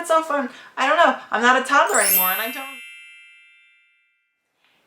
that's so fun. I don't know. I'm not a toddler anymore and I don't.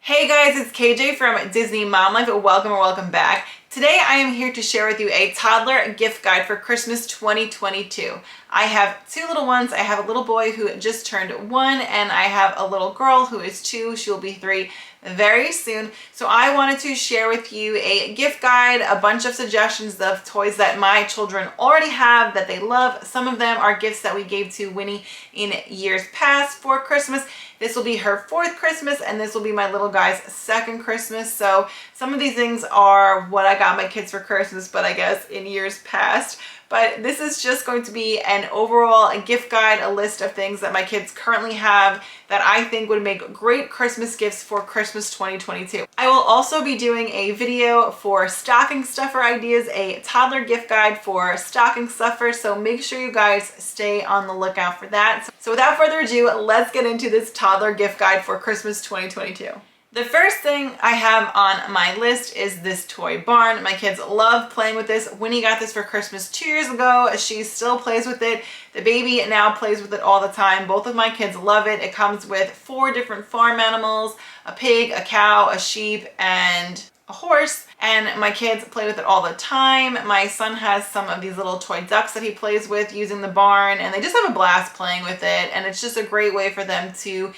Hey guys, it's KJ from Disney Mom Life. Welcome or welcome back. Today I am here to share with you a toddler gift guide for Christmas 2022. I have two little ones. I have a little boy who just turned 1 and I have a little girl who is 2. She will be 3 very soon. So I wanted to share with you a gift guide, a bunch of suggestions of toys that my children already have that they love. Some of them are gifts that we gave to Winnie in years past for Christmas. This will be her 4th Christmas and this will be my little guy's 2nd Christmas. So some of these things are what I got my kids for Christmas, but I guess in years past. But this is just going to be an overall gift guide, a list of things that my kids currently have that I think would make great Christmas gifts for Christmas 2022. I will also be doing a video for stocking stuffer ideas, a toddler gift guide for stocking stuffers, so make sure you guys stay on the lookout for that. So without further ado, let's get into this toddler gift guide for Christmas 2022. The first thing I have on my list is this toy barn. My kids love playing with this. Winnie got this for Christmas 2 years ago. She still plays with it. The baby now plays with it all the time. Both of my kids love it. It comes with 4 different farm animals, a pig, a cow, a sheep, and a horse, and my kids play with it all the time. My son has some of these little toy ducks that he plays with using the barn, and they just have a blast playing with it, and it's just a great way for them to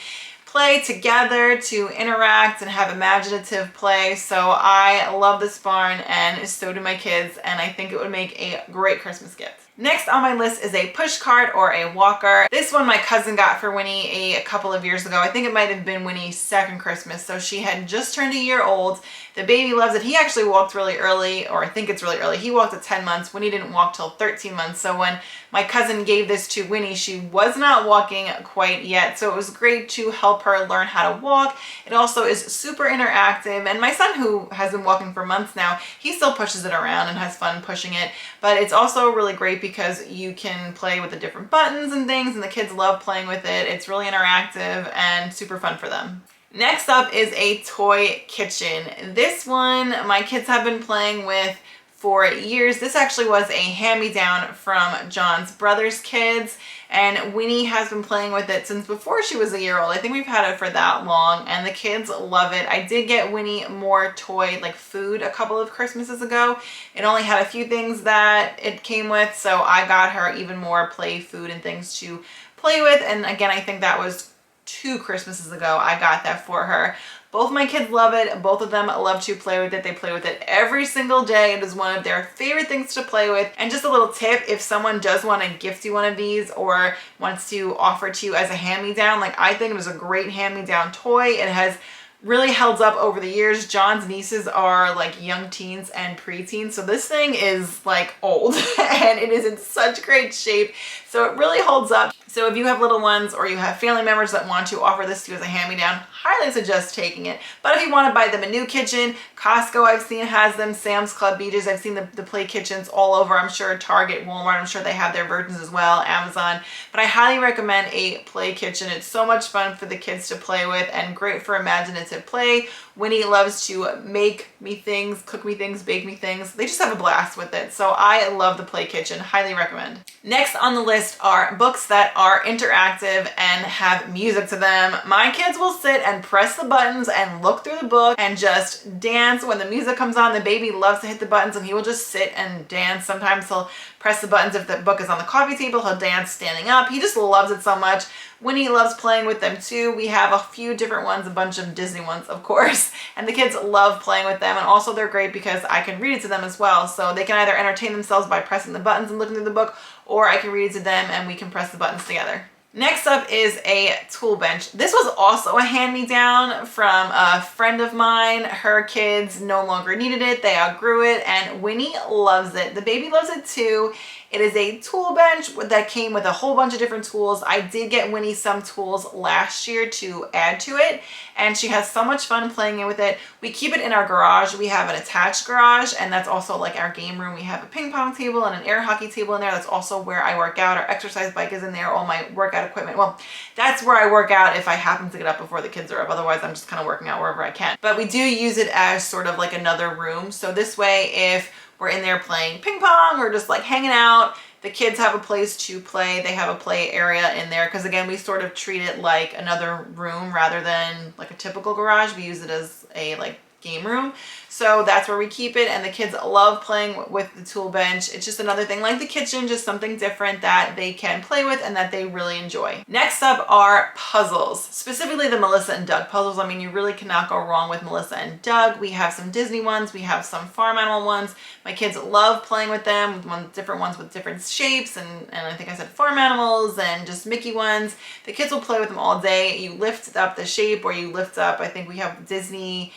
play together, to interact and have imaginative play. So I love this barn and so do my kids, and I think it would make a great Christmas gift. Next on my list is a push cart or a walker. This one my cousin got for Winnie a couple of years ago. I think it might have been Winnie's 2nd Christmas. So she had just turned 1 year old. The baby loves it. He actually walked really early, or I think it's really early. He walked at 10 months. Winnie didn't walk till 13 months. So when my cousin gave this to Winnie, she was not walking quite yet. So it was great to help her learn how to walk. It also is super interactive. And my son, who has been walking for months now, he still pushes it around and has fun pushing it. But it's also really great because you can play with the different buttons and things, and the kids love playing with it. It's really interactive and super fun for them. Next up is a toy kitchen. This one my kids have been playing with for years. This actually was a hand-me-down from John's brother's kids, and Winnie has been playing with it since before she was 1 year old. I think we've had it for that long, and the kids love it. I did get Winnie more toy, like food, a couple of Christmases ago. It only had a few things that it came with, so I got her even more play food and things to play with, and again, I think that was 2 Christmases ago I got that for her. Both my kids love it. Both of them love to play with it. They play with it every single day. It is one of their favorite things to play with. And just a little tip, if someone does want to gift you one of these or wants to offer it to you as a hand-me-down, like I think it was a great hand-me-down toy. It has really held up over the years. John's nieces are like young teens and preteens, so this thing is like old and it is in such great shape, so it really holds up. So if you have little ones or you have family members that want to offer this to you as a hand-me-down, highly suggest taking it. But if you want to buy them a new kitchen, Costco I've seen has them, Sam's Club, BJ's, I've seen the play kitchens all over. I'm sure Target, Walmart, I'm sure they have their versions as well, Amazon. But I highly recommend a play kitchen. It's so much fun for the kids to play with and great for imaginative play. Winnie loves to make me things, cook me things, bake me things. They just have a blast with it. So I love the play kitchen, highly recommend. Next on the list are books that are interactive and have music to them. My kids will sit and press the buttons and look through the book and just dance. When the music comes on, the baby loves to hit the buttons and he will just sit and dance. Sometimes he'll press the buttons if the book is on the coffee table. He'll dance standing up. He just loves it so much. Winnie loves playing with them too. We have a few different ones, a bunch of Disney ones, of course, and the kids love playing with them, and also they're great because I can read it to them as well. So they can either entertain themselves by pressing the buttons and looking through the book, or I can read it to them and we can press the buttons together. Next up is a tool bench. This was also a hand-me-down from a friend of mine. Her kids no longer needed it. They outgrew it, and Winnie loves it. The baby loves it too. It is a tool bench that came with a whole bunch of different tools. I did get Winnie some tools last year to add to it, and she has so much fun playing with it. We keep it in our garage. We have an attached garage, and that's also like our game room. We have a ping pong table and an air hockey table in there. That's also where I work out. Our exercise bike is in there, all my workout equipment. Well, that's where I work out if I happen to get up before the kids are up. Otherwise, I'm just kind of working out wherever I can. But we do use it as sort of like another room. So this way, if we're in there playing ping pong or just like hanging out, The kids have a place to play. They have a play area in there because again, we sort of treat it like another room rather than like a typical garage. We use it as a like game room. So that's where we keep it, and the kids love playing with the tool bench. It's just another thing like the kitchen, just something different that they can play with and that they really enjoy. Next up are puzzles, specifically the Melissa and Doug puzzles. I mean, you really cannot go wrong with Melissa and Doug. We have some Disney ones, we have some farm animal ones. My kids love playing with them, different ones with different shapes, and I think I said farm animals and just Mickey ones. The kids will play with them all day. You lift up the shape, or you lift up, I think we have Disney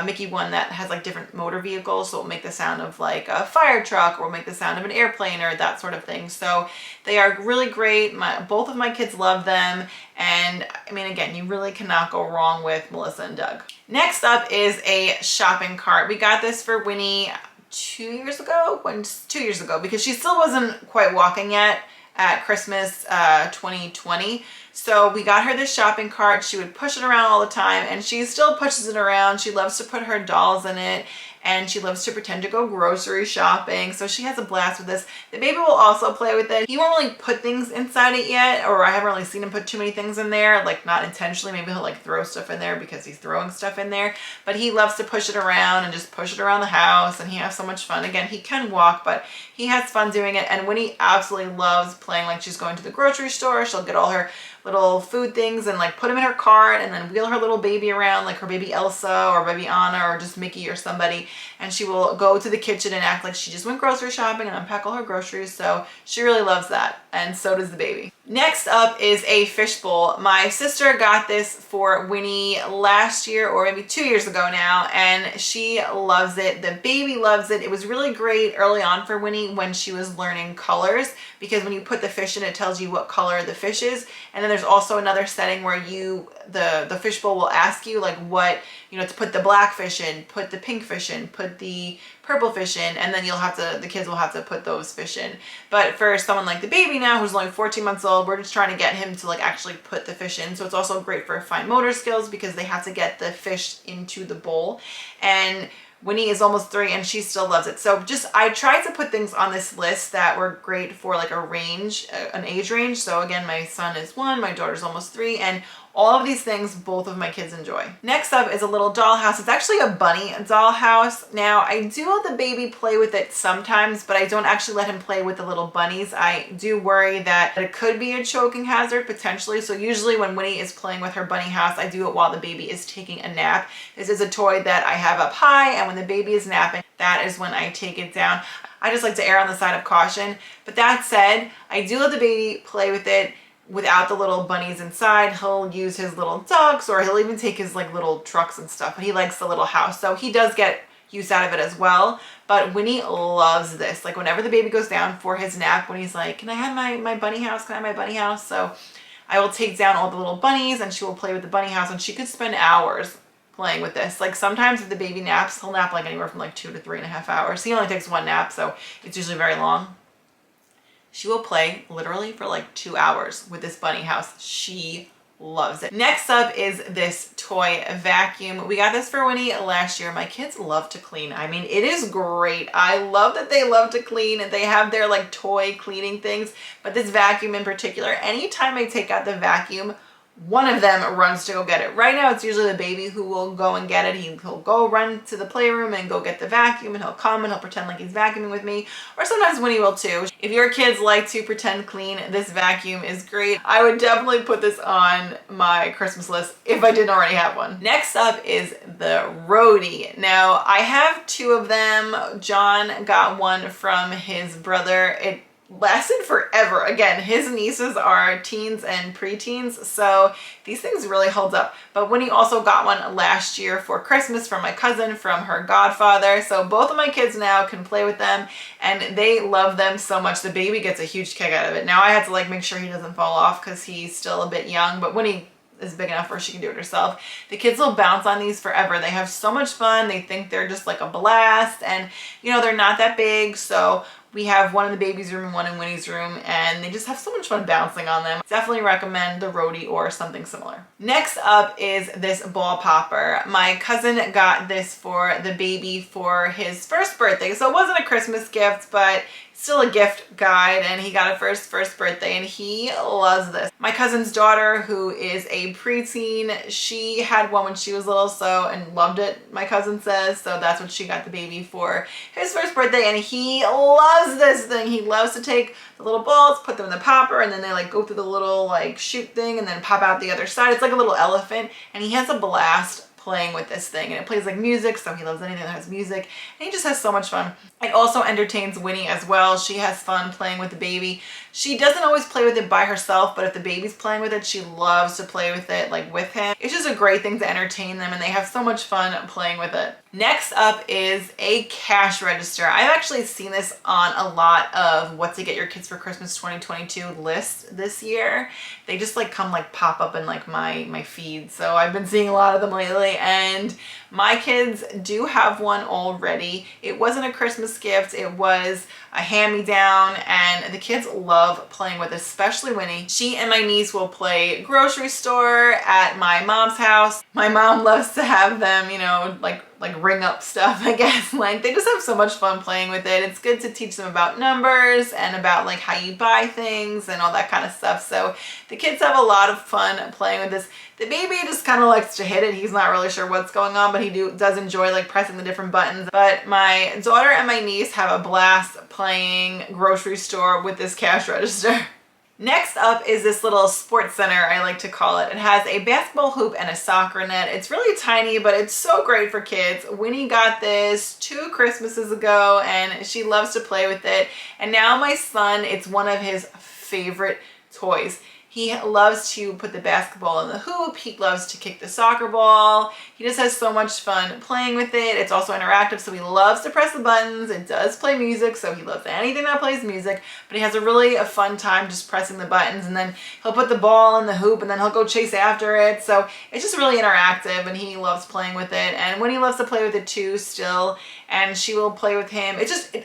Mickey one that has like different motor vehicles, so it'll make the sound of like a fire truck, or will make the sound of an airplane, or that sort of thing. So they are really great. Both of my kids love them, and I mean, again, you really cannot go wrong with Melissa and Doug. Next up is a shopping cart. We got this for Winnie 2 years ago, because she still wasn't quite walking yet at Christmas 2020. So we got her this shopping cart. She would push it around all the time, and she still pushes it around. She loves to put her dolls in it, and she loves to pretend to go grocery shopping. So she has a blast with this. The baby will also play with it. He won't really put things inside it yet, or I haven't really seen him put too many things in there, like not intentionally. Maybe he'll like throw stuff in there because he's throwing stuff in there, but he loves to push it around and just push it around the house, and he has so much fun. Again, he can walk, but he has fun doing it. And Winnie absolutely loves playing like she's going to the grocery store. She'll get all her little food things and like put them in her cart, and then wheel her little baby around, like her baby Elsa or baby Anna or just Mickey or somebody, and she will go to the kitchen and act like she just went grocery shopping and unpack all her groceries. So she really loves that, and so does the baby. Next up is a fishbowl. My sister got this for Winnie last year, or maybe 2 years ago now, and she loves it. The baby loves it. It was really great early on for Winnie when she was learning colors, because when you put the fish in, it tells you what color the fish is. And then there's also another setting where the fishbowl will ask you like what, to put the black fish in, put the pink fish in, put the purple fish in, and then the kids will have to put those fish in. But for someone like the baby now, who's only 14 months old, we're just trying to get him to like actually put the fish in. So it's also great for fine motor skills, because they have to get the fish into the bowl. And Winnie is almost 3 and she still loves it. So I tried to put things on this list that were great for like a range, an age range. So again, my son is 1, my daughter's almost 3, and all of these things both of my kids enjoy. Next up is a little dollhouse. It's actually a bunny dollhouse. Now, I do let the baby play with it sometimes, but I don't actually let him play with the little bunnies. I do worry that it could be a choking hazard potentially. So usually when Winnie is playing with her bunny house, I do it while the baby is taking a nap. This is a toy that I have up high, and when the baby is napping, that is when I take it down. I just like to err on the side of caution. But that said, I do let the baby play with it without the little bunnies inside. He'll use his little ducks, or he'll even take his like little trucks and stuff, but he likes the little house. So he does get use out of it as well. But Winnie loves this. Like whenever the baby goes down for his nap, when he's like, can I have my bunny house? Can I have my bunny house? So I will take down all the little bunnies, and she will play with the bunny house, and she could spend hours playing with this. Like sometimes if the baby naps, he'll nap like anywhere from like 2 to 3.5 hours. He only takes 1 nap, so it's usually very long. She will play literally for like 2 hours with this bunny house. She loves it. Next up is this toy vacuum. We got this for Winnie last year. My kids love to clean. I mean, it is great. I love that they love to clean, and they have their like toy cleaning things, but this vacuum in particular, anytime I take out the vacuum, one of them runs to go get it. Right now, it's usually the baby who will go and get it. He'll go run to the playroom and go get the vacuum, and he'll come and he'll pretend like he's vacuuming with me. Or sometimes Winnie will too. If your kids like to pretend clean, this vacuum is great. I would definitely put this on my Christmas list if I didn't already have one. Next up is the roadie. Now, I have 2 of them. John got one from his brother. It lasted forever. Again, his nieces are teens and preteens, so these things really hold up. But Winnie also got one last year for Christmas from my cousin, from her godfather. So both of my kids now can play with them, and they love them so much. The baby gets a huge kick out of it. Now I have to like make sure he doesn't fall off because he's still a bit young, but Winnie is big enough where she can do it herself. The kids will bounce on these forever. They have so much fun. They think they're just like a blast, and they're not that big, so we have one in the baby's room and one in Winnie's room, and they just have so much fun bouncing on them. Definitely recommend the roadie or something similar. Next up is this ball popper. My cousin got this for the baby for his first birthday, so it wasn't a Christmas gift, but still a gift guide, and he got it for his first birthday, and he loves this. My cousin's daughter, who is a preteen, she had one when she was little, and loved it, my cousin says, so that's what she got the baby for his first birthday, and he loves this thing. He loves to take the little balls, put them in the popper, and then they like go through the little like chute thing and then pop out the other side. It's like a little elephant, and he has a blast playing with this thing, and it plays like music, so he loves anything that has music, and he just has so much fun. It also entertains Winnie as well. She has fun playing with the baby. She doesn't always play with it by herself, but if the baby's playing with it, she loves to play with it like with him. It's just a great thing to entertain them, and they have so much fun playing with it. Next up is a cash register. I've actually seen this on a lot of what to get your kids for Christmas 2022 lists this year. They just like come like pop up in like my feed. So I've been seeing a lot of them lately, and my kids do have one already. It wasn't a Christmas gift, it was a hand-me-down, and the kids love playing with it, especially Winnie. She and my niece will play grocery store at my mom's house. My mom loves to have them, you know, like ring up stuff, I guess. Like, they just have so much fun playing with it. It's good to teach them about numbers and about like how you buy things and all that kind of stuff. So the kids have a lot of fun playing with this. The baby just kind of likes to hit it. He's not really sure what's going on, but he does enjoy like pressing the different buttons. But my daughter and my niece have a blast playing grocery store with this cash register. Next up is this little sports center, I like to call it. It has a basketball hoop and a soccer net. It's really tiny, but it's so great for kids. Winnie got this 2 Christmases ago, and she loves to play with it. And now my son, it's one of his favorite toys. He loves to put the basketball in the hoop. He loves to kick the soccer ball. He just has so much fun playing with it. It's also interactive, so he loves to press the buttons. It does play music, so he loves anything that plays music, but he has a fun time just pressing the buttons, and then he'll put the ball in the hoop, and then he'll go chase after it. So it's just really interactive, and he loves playing with it. And Winnie loves to play with it too still, and she will play with him.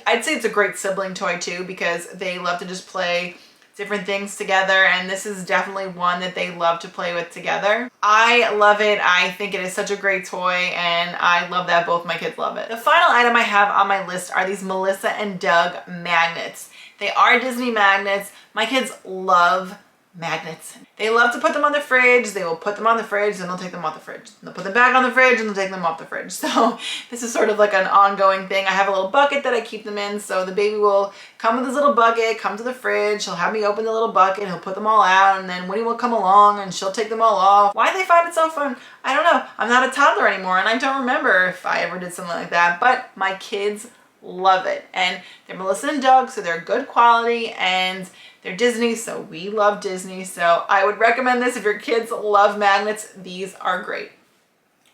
I'd say it's a great sibling toy too, because they love to just play different things together, and this is definitely one that they love to play with together. I love it. I think it is such a great toy, and I love that both my kids love it. The final item I have on my list are these Melissa and Doug magnets. They are Disney magnets. My kids love magnets. They love to put them on the fridge. They will put them on the fridge, and they'll take them off the fridge. They'll put them back on the fridge, and they'll take them off the fridge. So this is sort of like an ongoing thing. I have a little bucket that I keep them in, so the baby will come with his little bucket, come to the fridge, he'll have me open the little bucket, he'll put them all out, and then Winnie will come along and she'll take them all off. Why they find it so fun, I don't know. I'm not a toddler anymore, and I don't remember if I ever did something like that, but my kids love it. And they're Melissa and Doug, so they're good quality, and they're Disney, so we love Disney. So I would recommend this if your kids love magnets. These are great.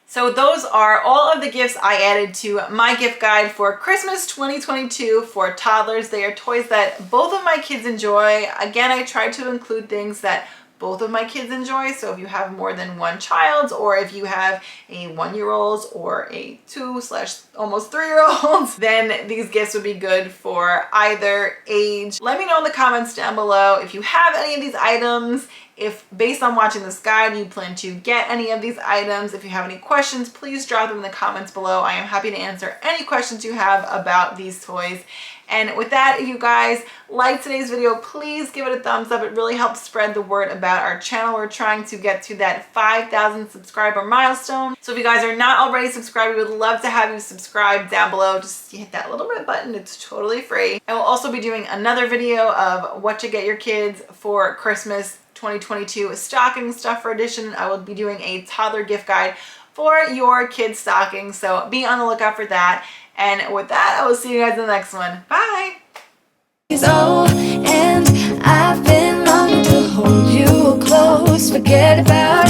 So those are all of the gifts I added to my gift guide for Christmas 2022 for toddlers. They are toys that both of my kids enjoy. Again, I tried to include things that both of my kids enjoy. So if you have more than one child, or if you have a 1-year-old or a 2/almost 3-year-old, then these gifts would be good for either age. Let me know in the comments down below if you have any of these items. If based on watching this guide, you plan to get any of these items. If you have any questions, please drop them in the comments below. I am happy to answer any questions you have about these toys. And with that, if you guys like today's video, please give it a thumbs up. It really helps spread the word about our channel. We're trying to get to that 5,000 subscriber milestone. So if you guys are not already subscribed, we would love to have you subscribe down below. Just hit that little red button. It's totally free. I will also be doing another video of what to get your kids for Christmas 2022 stocking stuffer edition. I will be doing a toddler gift guide for your kids' stockings. So be on the lookout for that. And with that, I will see you guys in the next one. Bye. And I've been longing to hold you close. Forget about